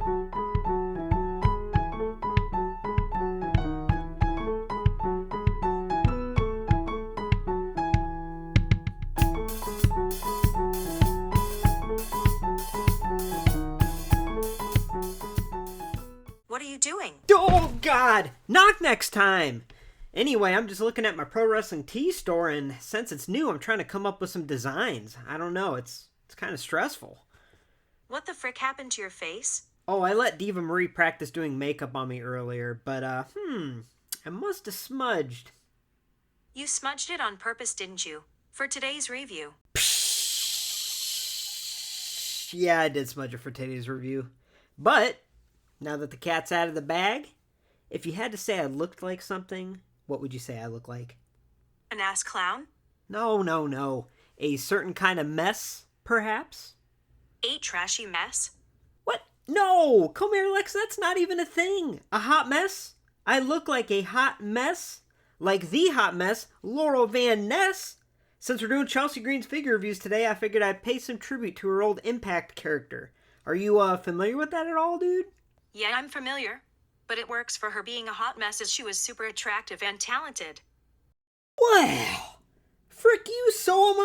What are you doing? Oh, God! Knock next time! Anyway, I'm just looking at my pro wrestling tee store, and since it's new, I'm trying to come up with some designs. I don't know, it's kind of stressful. What the frick happened to your face? Oh, I let Diva Marie practice doing makeup on me earlier, but, I must have smudged. You smudged it on purpose, didn't you? For today's review. Yeah, I did smudge it for today's review. But, now that the cat's out of the bag, if you had to say I looked like something, what would you say I look like? An ass clown? No. A certain kind of mess, perhaps? A trashy mess? What? No! Come here, Lex, that's not even a thing. A hot mess? I look like a hot mess? Like the hot mess, Laurel Van Ness? Since we're doing Chelsea Green's figure reviews today, I figured I'd pay some tribute to her old Impact character. Are you, familiar with that at all, dude? Yeah, I'm familiar. But it works for her being a hot mess as she was super attractive and talented. Wow! Frick you, so am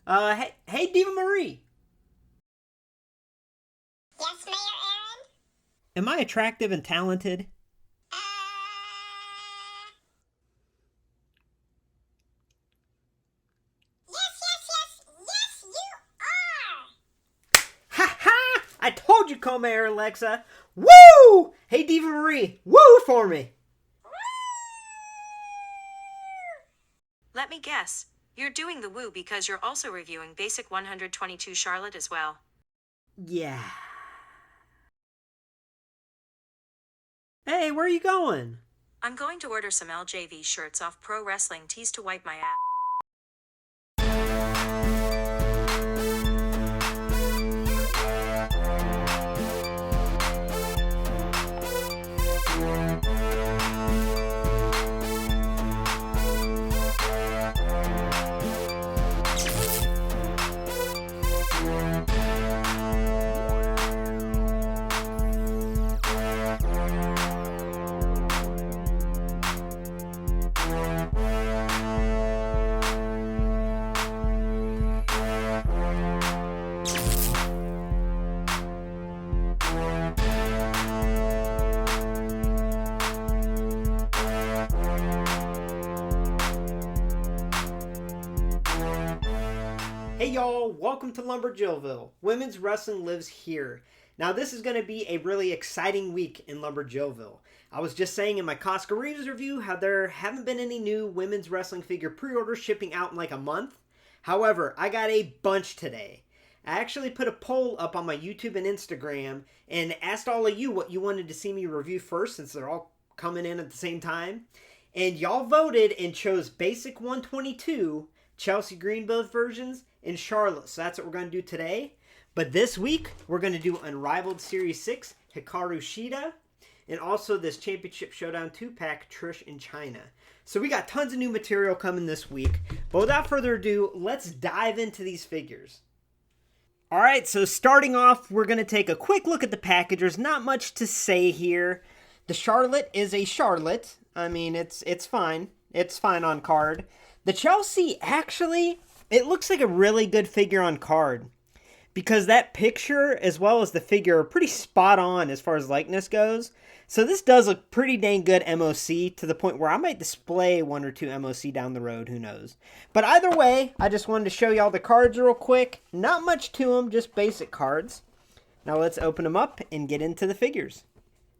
I! Hey, Diva Marie. Yes, Mayor Aaron? Am I attractive and talented? Yes, you are! Ha ha! I told you, Comair Alexa. Woo! Hey, Diva Marie, woo for me. Let me guess. You're doing the woo because you're also reviewing Basic 122 Charlotte as well. Yeah. Hey, where are you going? I'm going to order some LJV shirts off Pro Wrestling Tees to wipe my ass. Hey y'all, welcome to LumberJillville. Women's wrestling lives here. Now this is going to be a really exciting week in LumberJillville. I was just saying in my Costco Reeves review how there haven't been any new women's wrestling figure pre-orders shipping out in like a month. However, I got a bunch today. I actually put a poll up on my YouTube and Instagram and asked all of you what you wanted to see me review first since they're all coming in at the same time. And y'all voted and chose Basic 122, Chelsea Green both versions, and Charlotte. So that's what we're going to do today. But this week, we're going to do Unrivaled Series 6, Hikaru Shida, and also this Championship Showdown 2-pack, Trish in China. So we got tons of new material coming this week. But without further ado, let's dive into these figures. Alright, so starting off, we're going to take a quick look at the package. There's not much to say here. The Charlotte is a Charlotte. I mean, it's fine. It's fine on card. The Chelsea, actually, it looks like a really good figure on card. Because that picture, as well as the figure, are pretty spot on as far as likeness goes. So this does look pretty dang good MOC, to the point where I might display one or two MOC down the road, who knows. But either way, I just wanted to show y'all the cards real quick. Not much to them, just basic cards. Now let's open them up and get into the figures.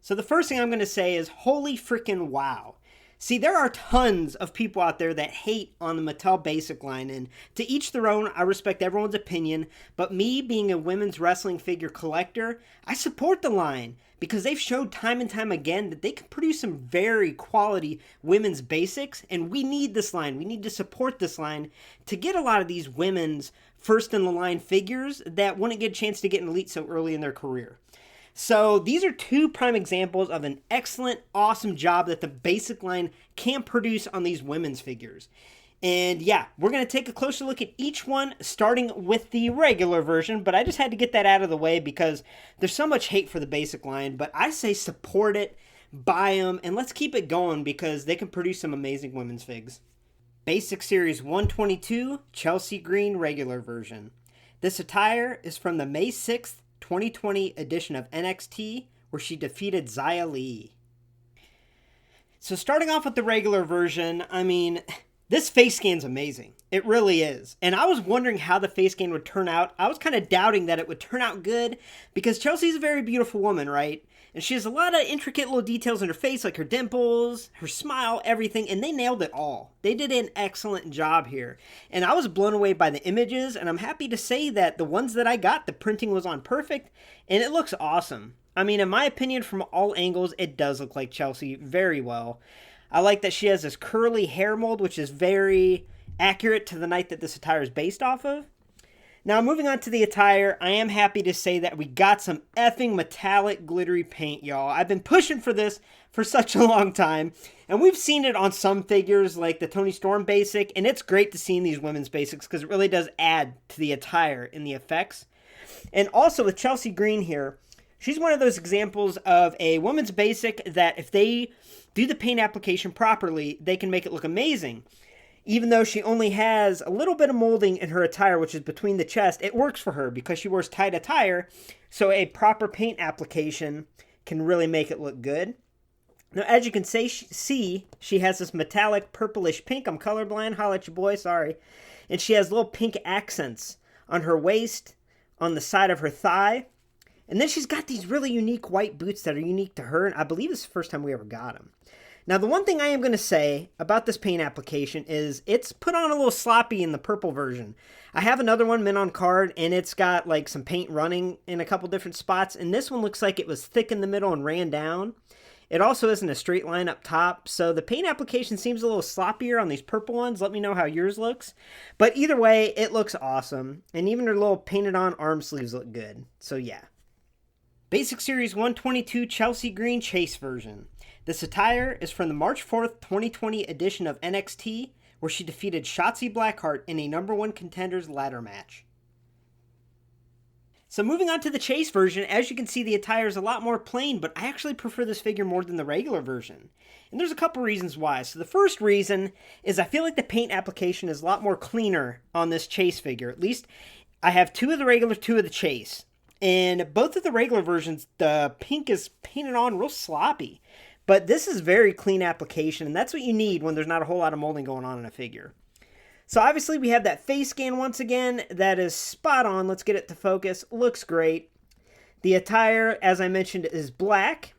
So the first thing I'm going to say is, holy freaking wow. See, there are tons of people out there that hate on the Mattel Basic line, and to each their own. I respect everyone's opinion, but me being a women's wrestling figure collector, I support the line because they've showed time and time again that they can produce some very quality women's basics, and we need this line. We need to support this line to get a lot of these women's first-in-the-line figures that wouldn't get a chance to get an elite so early in their career. So these are two prime examples of an excellent, awesome job that the basic line can produce on these women's figures. And yeah, we're going to take a closer look at each one, starting with the regular version, but I just had to get that out of the way because there's so much hate for the basic line, but I say support it, buy them, and let's keep it going because they can produce some amazing women's figs. Basic Series 122, Chelsea Green regular version. This attire is from the May 6th, 2020 edition of NXT, where she defeated Xia Li. So starting off with the regular version, I mean, this face scan's amazing. It really is. And I was wondering how the face scan would turn out. I was kind of doubting that it would turn out good because Chelsea's a very beautiful woman, right? And she has a lot of intricate little details in her face, like her dimples, her smile, everything, and they nailed it all. They did an excellent job here. And I was blown away by the images, and I'm happy to say that the ones that I got, the printing was on perfect, and it looks awesome. I mean, in my opinion, from all angles, it does look like Chelsea very well. I like that she has this curly hair mold, which is very accurate to the night that this attire is based off of. Now, moving on to the attire, I am happy to say that we got some effing metallic glittery paint, y'all. I've been pushing for this for such a long time, and we've seen it on some figures like the Toni Storm basic, and it's great to see in these women's basics because it really does add to the attire and the effects. And also with Chelsea Green here, she's one of those examples of a women's basic that if they do the paint application properly, they can make it look amazing. Even though she only has a little bit of molding in her attire, which is between the chest, it works for her because she wears tight attire, so a proper paint application can really make it look good. Now, as you can see, she has this metallic purplish pink. I'm colorblind, holla at your boy, sorry. And she has little pink accents on her waist, on the side of her thigh. And then she's got these really unique white boots that are unique to her, and I believe this is the first time we ever got them. Now, the one thing I am going to say about this paint application is it's put on a little sloppy in the purple version. I have another one mint on card, and it's got like some paint running in a couple different spots, and this one looks like it was thick in the middle and ran down. It also isn't a straight line up top, so the paint application seems a little sloppier on these purple ones. Let me know how yours looks. But either way, it looks awesome, and even her little painted on arm sleeves look good. So yeah. Basic Series 122 Chelsea Green Chase version. This attire is from the March 4th, 2020 edition of NXT, where she defeated Shotzi Blackheart in a number one contenders ladder match. So moving on to the Chase version, as you can see, the attire is a lot more plain, but I actually prefer this figure more than the regular version. And there's a couple reasons why. So the first reason is I feel like the paint application is a lot more cleaner on this Chase figure. At least I have two of the regular, two of the Chase. And both of the regular versions, the pink is painted on real sloppy. But this is very clean application, and that's what you need when there's not a whole lot of molding going on in a figure. So obviously we have that face scan once again. That is spot on. Let's get it to focus. Looks great. The attire, as I mentioned, is black.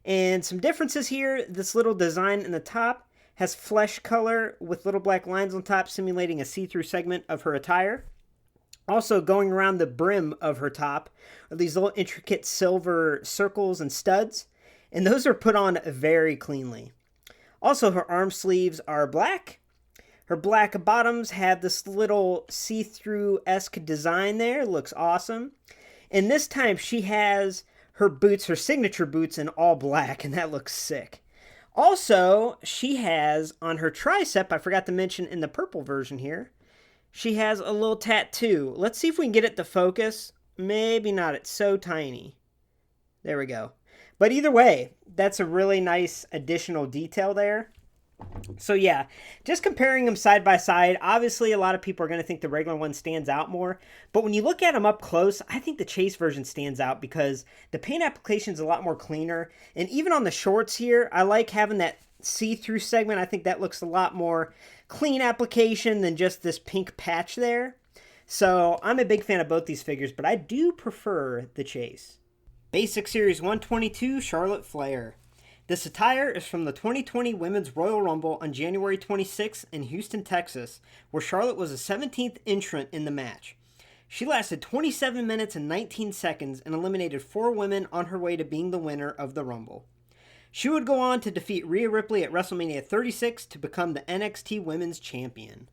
And some differences here. This little design in the top has flesh color with little black lines on top simulating a see-through segment of her attire. Also, going around the brim of her top are these little intricate silver circles and studs, and those are put on very cleanly. Also, her arm sleeves are black. Her black bottoms have this little see-through-esque design there. Looks awesome. And this time, she has her boots, her signature boots, in all black, and that looks sick. Also, she has on her tricep, I forgot to mention in the purple version here, she has a little tattoo. Let's see if we can get it to focus. Maybe not. It's so tiny. There we go. But either way, that's a really nice additional detail there. So yeah, just comparing them side by side, obviously a lot of people are going to think the regular one stands out more. But when you look at them up close, I think the Chase version stands out because the paint application is a lot more cleaner. And even on the shorts here, I like having that see-through segment. I think that looks a lot more clean application than just this pink patch there. So I'm a big fan of both these figures, but I do prefer the Chase. Basic Series 122 Charlotte Flair. This attire is from the 2020 Women's Royal Rumble on January 26th in Houston, Texas, where Charlotte was the 17th entrant in the match. She lasted 27 minutes and 19 seconds and eliminated 4 women on her way to being the winner of the Rumble. She would go on to defeat Rhea Ripley at WrestleMania 36 to become the NXT Women's Champion.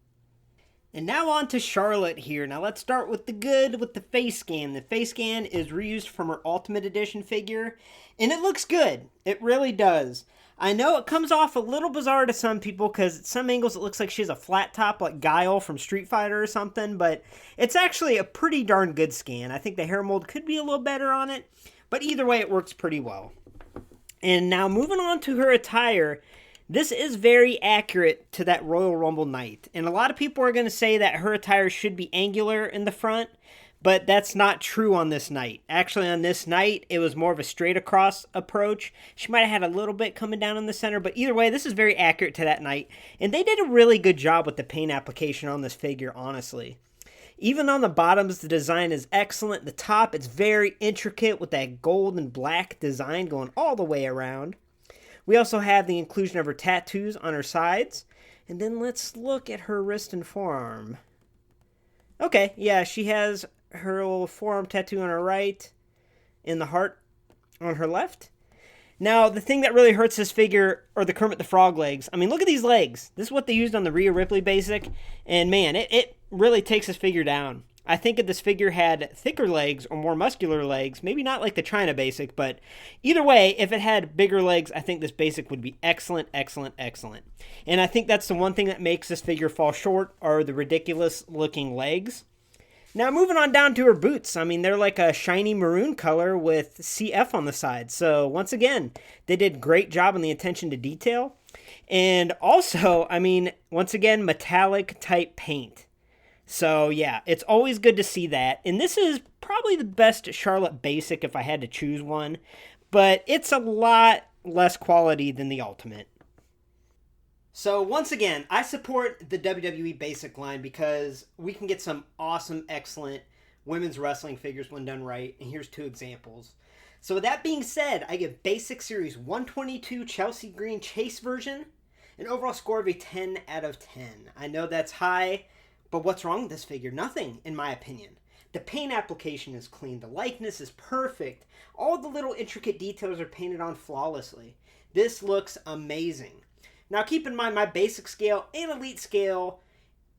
And now on to Charlotte here. Now let's start with the good, with the face scan. The face scan is reused from her Ultimate Edition figure, and it looks good. It really does. I know it comes off a little bizarre to some people because at some angles it looks like she has a flat top like Guile from Street Fighter or something, but it's actually a pretty darn good scan. I think the hair mold could be a little better on it, but either way it works pretty well. And now moving on to her attire, this is very accurate to that Royal Rumble night. And a lot of people are going to say that her attire should be angular in the front, but that's not true on this night. Actually, on this night, it was more of a straight across approach. She might have had a little bit coming down in the center, but either way, this is very accurate to that night. And they did a really good job with the paint application on this figure, honestly. Even on the bottoms, the design is excellent. The top, it's very intricate with that gold and black design going all the way around. We also have the inclusion of her tattoos on her sides. And then let's look at her wrist and forearm. Okay, yeah, she has her little forearm tattoo on her right and the heart on her left. Now, the thing that really hurts this figure are the Kermit the Frog legs. I mean, look at these legs. This is what they used on the Rhea Ripley basic. And man, it really takes this figure down. I think if this figure had thicker legs or more muscular legs, maybe not like the China basic, but either way, if it had bigger legs, I think this basic would be excellent, excellent, excellent. And I think that's the one thing that makes this figure fall short are the ridiculous looking legs. Now moving on down to her boots. I mean, they're like a shiny maroon color with CF on the side. So once again, they did a great job on the attention to detail. And also, I mean, once again, metallic type paint. So yeah, it's always good to see that. And this is probably the best Charlotte basic if I had to choose one. But it's a lot less quality than the Ultimate. So once again, I support the WWE basic line because we can get some awesome, excellent women's wrestling figures when done right. And here's two examples. So with that being said, I give Basic Series 122 Chelsea Green Chase version an overall score of a 10 out of 10. I know that's high, but what's wrong with this figure? Nothing, in my opinion. The paint application is clean. The likeness is perfect. All the little intricate details are painted on flawlessly. This looks amazing. Now keep in mind my basic scale and elite scale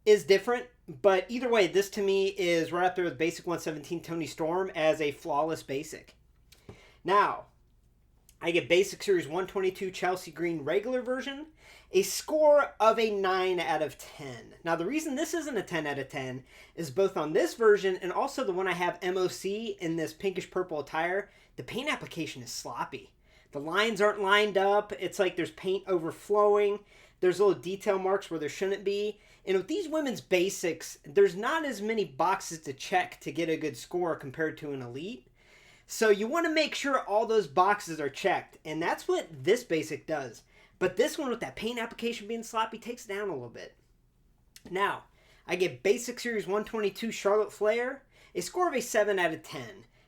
is different, but either way, this to me is right up there with Basic 117 Tony Storm as a flawless basic. Now, I get Basic Series 122 Chelsea Green regular version, a score of a 9 out of 10. Now the reason this isn't a 10 out of 10 is both on this version and also the one I have MOC in this pinkish purple attire, the paint application is sloppy. The lines aren't lined up. It's like there's paint overflowing. There's little detail marks where there shouldn't be. And with these women's basics, there's not as many boxes to check to get a good score compared to an elite. So you want to make sure all those boxes are checked. And that's what this basic does. But this one with that paint application being sloppy takes it down a little bit. Now, I get Basic Series 122 Charlotte Flair, a score of a 7 out of 10.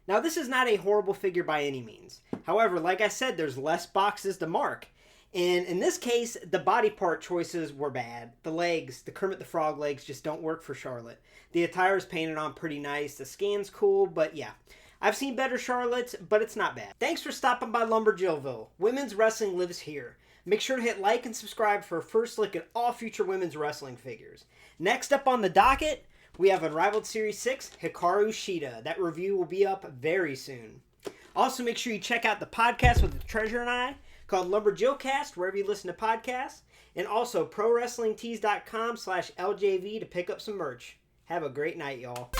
Now, this is not a horrible figure by any means. However, like I said, there's less boxes to mark. And in this case, the body part choices were bad. The legs, the Kermit the Frog legs just don't work for Charlotte. The attire is painted on pretty nice. The scan's cool, but yeah. I've seen better Charlottes, but it's not bad. Thanks for stopping by LumberJillville. Women's wrestling lives here. Make sure to hit like and subscribe for a first look at all future women's wrestling figures. Next up on the docket, we have Unrivaled Series 6, Hikaru Shida. That review will be up very soon. Also, make sure you check out the podcast with the Treasure and I, called LumberJillcast, wherever you listen to podcasts. And also, ProWrestlingTees.com/LJV to pick up some merch. Have a great night, y'all.